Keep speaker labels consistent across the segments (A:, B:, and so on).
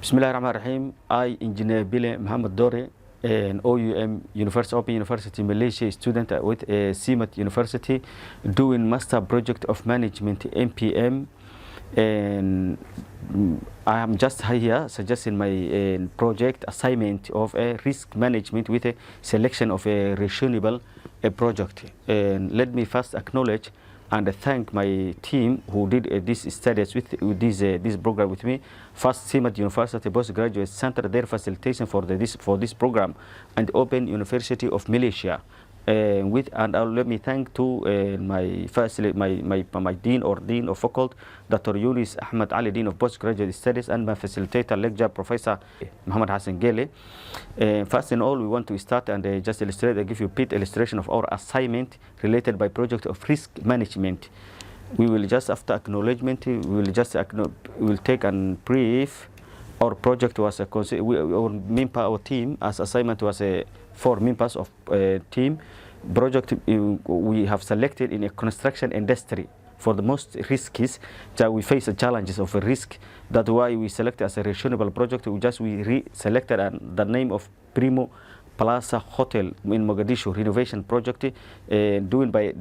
A: Bismillahirrahmanirrahim. I, Engineer Bile Muhammad Dore, an OUM University, Open University Malaysia student with CMAT University, doing Master Project of Management MPM, and I am just here suggesting my project assignment of a risk management with a selection of a reasonable project. And let me first acknowledge and thank my team who did this studies with this program with me. First, CMAT University Postgraduate Center, their facilitation for this program, and Open University of Malaysia. Let me thank to my dean of faculty, Dr. Yunis Ahmed Ali, Dean of Postgraduate Studies, and my facilitator, lecturer, Professor Muhammad Hassan Gele. First in all, we want to start and just illustrate, give you a bit illustration of our assignment related by project of risk management. We will just, after acknowledgement, we will take and brief. Our project was our team as assignment was 4 members of team project. We have selected in a construction industry for the most risks that we face the challenges of a risk. That's why we selected as a reasonable project. We selected the name of Primo Plaza Hotel in Mogadishu renovation project, doing by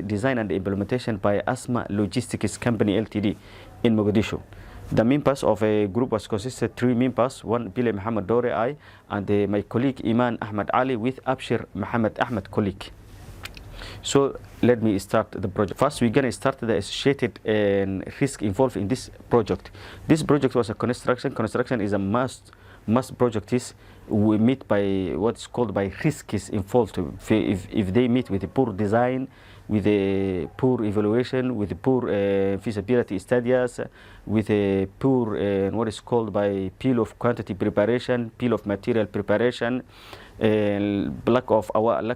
A: design and implementation by Asma Logistics Company Ltd in Mogadishu. The members of a group was consisted 3 members, one Bile Muhammad Dore, I, and my colleague Iman Ahmed Ali with Abshir Muhammad Ahmed colleague. So let me start the project. First, we're going to start the associated risk involved in this project. This project was a construction. Construction is a must project. We meet by what's called by risks involved. If they meet with a poor design, with a poor evaluation, with a poor feasibility studies, with a poor what is called by peel of quantity preparation, peel of material preparation, lack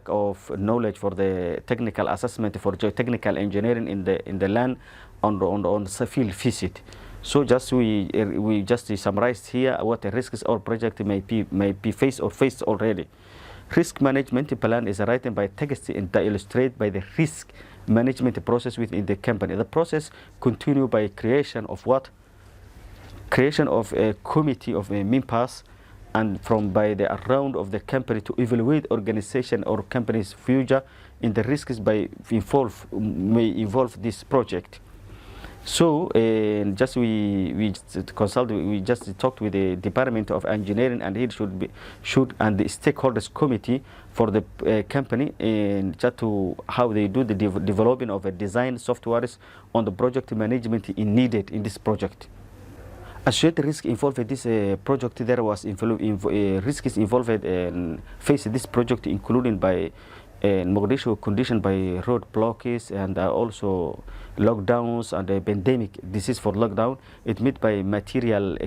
A: of knowledge for the technical assessment for geotechnical engineering in the land on field visit. So just we just summarized here what the risks our project may be faced already. Risk management plan is written by text and illustrated by the risk management process within the company. The process continues by creation of what? Creation of a committee of members and by the around of the company to evaluate organization or company's future in the risks may involve this project. So we just talked with the Department of Engineering, and it and the stakeholders committee for the company, and just to how they do the developing of a design softwares on the project management needed in this project. Associated risk involved in this project, there was risks involved and faced this project, including by Mogadishu condition by road blockages and also lockdowns and the pandemic disease for lockdown. It met by material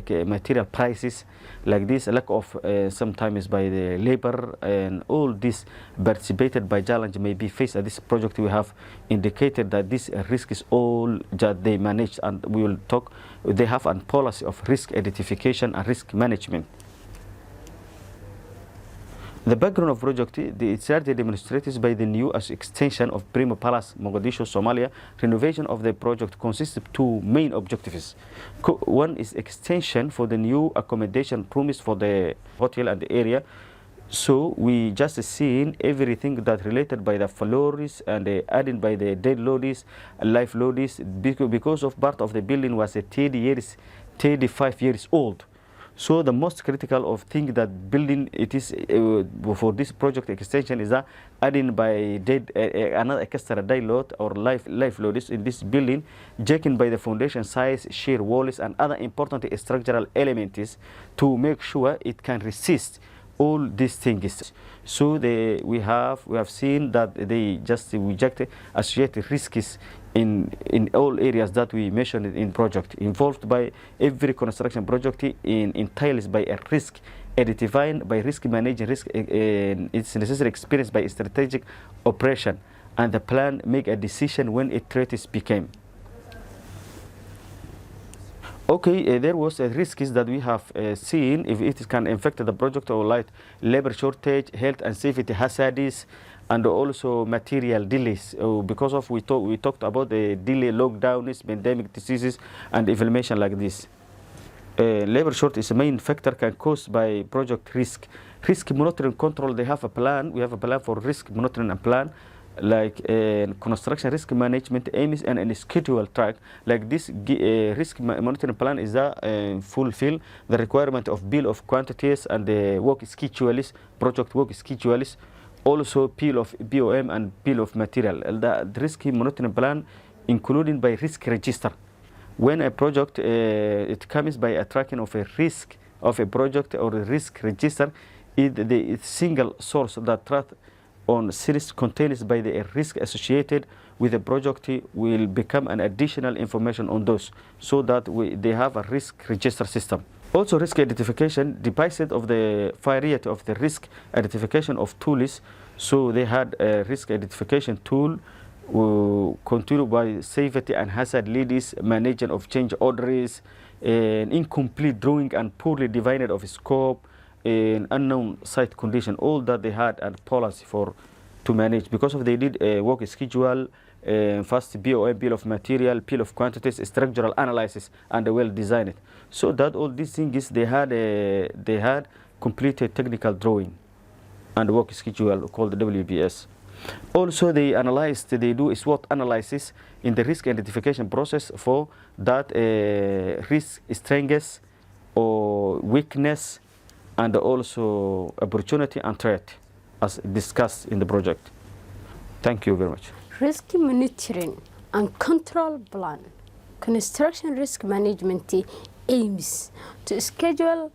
A: prices like this, lack of sometimes by the labor, and all this participated by challenge may be faced at this project. We have indicated that this risk is all that they manage, and we will talk. They have a policy of risk identification and risk management. The background of project, it started demonstrated by the new extension of Primo Palace, Mogadishu, Somalia. Renovation of the project consists of 2 main objectives. One is extension for the new accommodation promised for the hotel and the area. So we just seen everything that related by the floors and added by the dead loadies, life loadies, because of part of the building was 35 years old. So the most critical of thing that building it is for this project extension is that adding by another extra die load or life loads in this building, checking by the foundation size, shear walls, and other important structural elements to make sure it can resist all these things. So we have seen that they just reject associated risks in all areas that we mentioned in project, involved by every construction project entails by a risk defined by risk managing risk. It's necessary experience by strategic operation, and the plan make a decision when a threat became. Okay, there was a risks that we have seen if it can affect the project or like labor shortage, health and safety hazards, and also material delays. Because of we talked about the delay, lockdowns, pandemic diseases, and inflammation like this. Labor shortage is a main factor can caused by project risk. Risk monitoring control, they have a plan. We have a plan for risk monitoring and plan. Like construction risk management aims and a schedule track. Like this risk monitoring plan is fulfill the requirement of bill of quantities and the work schedules, project work schedules. Also bill of BOM and bill of material. The risk monitoring plan including by risk register. When a project, it comes by a tracking of a risk of a project or a risk register, the single source that track on series contains by the risk associated with the project will become an additional information on those, so that they have a risk register system. Also risk identification, deficit of the variety of the risk identification of tools. So they had a risk identification tool controlled by safety and hazard leads, management of change orders, an incomplete drawing and poorly defined of scope, an unknown site condition. All that they had a policy for to manage because of they did a work schedule, first BOM, bill of material, bill of quantities, structural analysis, and well designed. So that all these things they had completed technical drawing and work schedule called WBS. Also, they do a SWOT analysis in the risk identification process for that risk strengths or weakness, and also opportunity and threat, as discussed in the project. Thank you very much.
B: Risk monitoring and control plan. Construction risk management aims to schedule,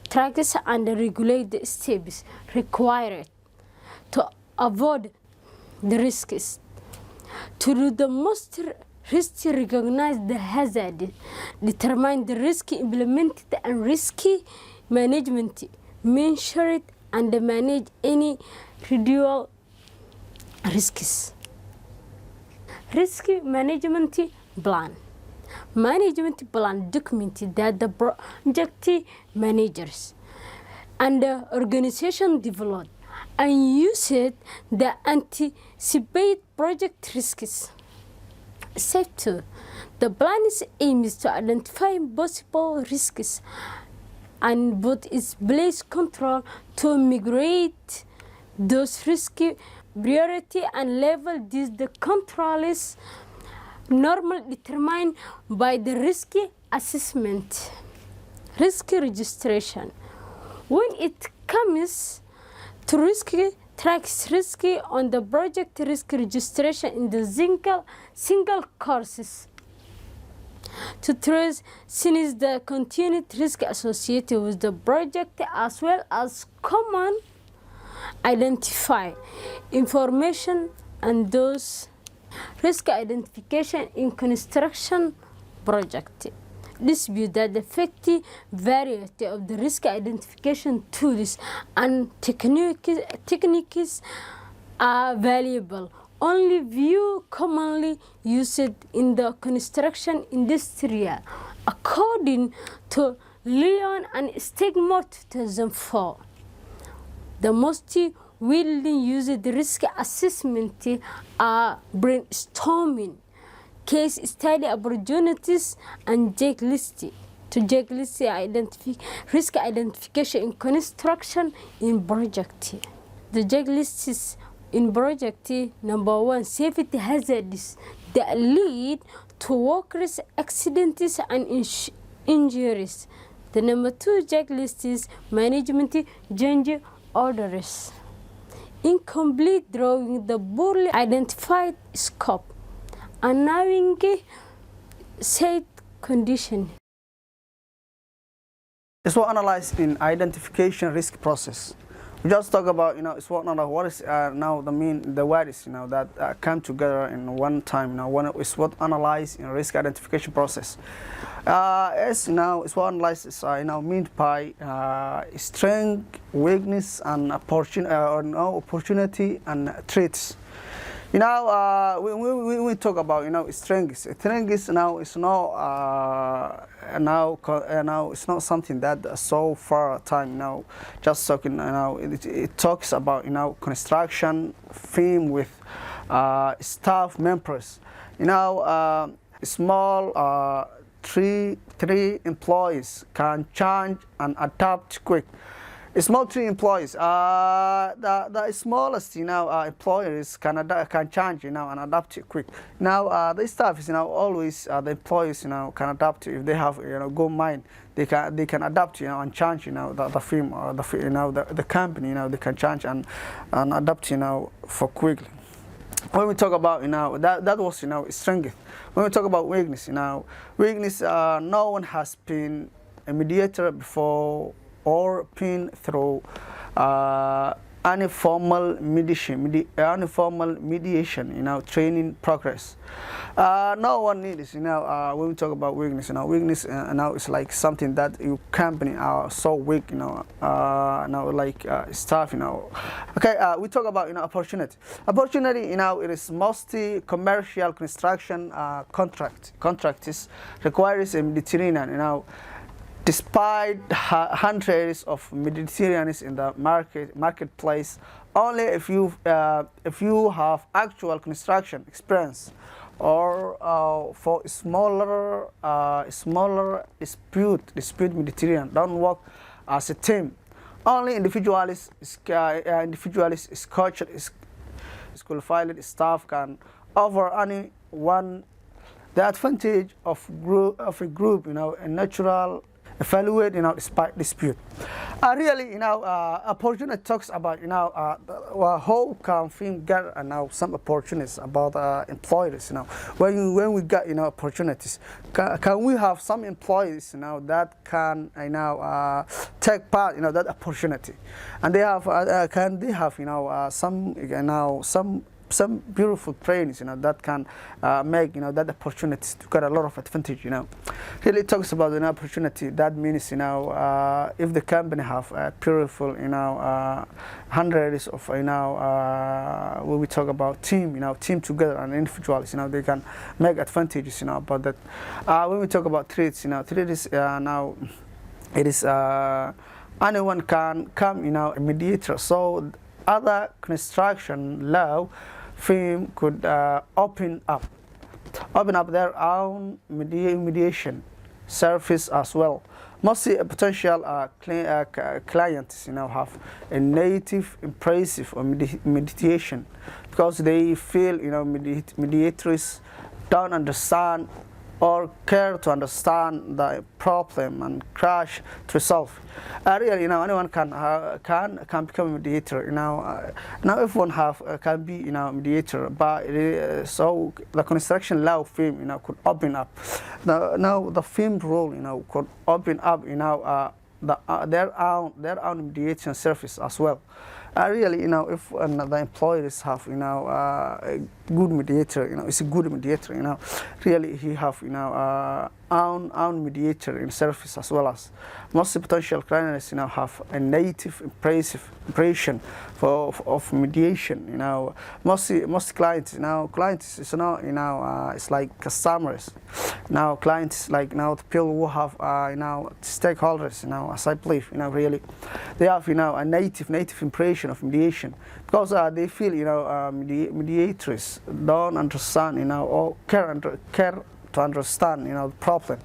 B: track, and regulate the steps required to avoid the risks. To do the most risk, recognize the hazard, determine the risk, implement it, and risk management, measure it, and manage any residual risks. Risk management plan. Management plan documented that the project managers and the organization develop and use it to anticipate project risks. Step 2. The plan aims to identify possible risks and put its place control to mitigate those risks, priority and level. This the control is normally determined by the risk assessment. Risk registration. When it comes to risk, tracks risk on the project risk registration in the single courses to trace since the continued risk associated with the project, as well as common identify information and those risk identification in construction project. Dispute that the effective variety of the risk identification tools and techniques are valuable. Only few commonly used in the construction industry, according to Leon and Stigmore 2004. The most widely used risk assessment are brainstorming, case study opportunities, and checklist. To checklist risk identification in construction in project. The checklists in project: number 1, safety hazards that lead to workers' accidents and injuries. The number 2 checklist is management change orders. Incomplete drawing, the poorly identified scope, unknowing said condition.
C: SWOT analysis in identification risk process. We just talk about SWOT analysis. What is now the words that come together in one time. When SWOT analysis in risk identification process. As SWOT analysis meant by strength, weakness, and opportunity and threats. When we talk about strengths. Strength is it's not something that so far time just talking it talks about construction theme with staff members. Small 3 3 employees can change and adapt quick. Small 3 employees, the smallest, employers can change, and adapt quick. Now, the staff is, always the employees, can adapt if they have, good mind. They can adapt, and change, the firm or the company, they can change and adapt, for quickly. When we talk about, that was, strength. When we talk about weakness, weakness, no one has been a mediator before or been through any formal mediation, training progress. No one needs, when we talk about weakness, weakness now is like something that your company are so weak, staff, Okay, we talk about, opportunity. Opportunity, it is mostly commercial construction contracts requires a Mediterranean, despite hundreds of Mediterraneans in the marketplace, only if you have actual construction experience, or for smaller dispute Mediterranean don't work as a team. Only individualist qualified staff can offer anyone the advantage of a group, a natural evaluate, despite dispute. Really, opportunity talks about, how can firm get some opportunities about employers. When we get, opportunities, can we have some employees, that can, take part, that opportunity, and they have, can they have, some beautiful trainings, that can make, that opportunities to get a lot of advantage, Really talks about an opportunity. That means, if the company have beautiful, hundreds of, when we talk about team, team together and individuals, they can make advantages, about that. When we talk about trades, trades now, it is anyone can come, a mediator. So other construction law firm could open up their own mediation service as well. Mostly potential clients, have a native impressive or mediation, because they feel, mediators don't understand or care to understand the problem and crash to resolve. Really, anyone can become a mediator. Now everyone can be, mediator, but so the construction law firm, could open up. Now the firm role, could open up, their own mediation service as well. Really, if the employers have, a good mediator, it's a good mediator, really he have, own mediator in service as well as most potential clients, have a native impression of mediation, most clients, clients is it's like customers, clients like the people who have, stakeholders, as I believe, really, they have, a native impression of mediation, because they feel, mediators don't understand, or care to understand, the problem.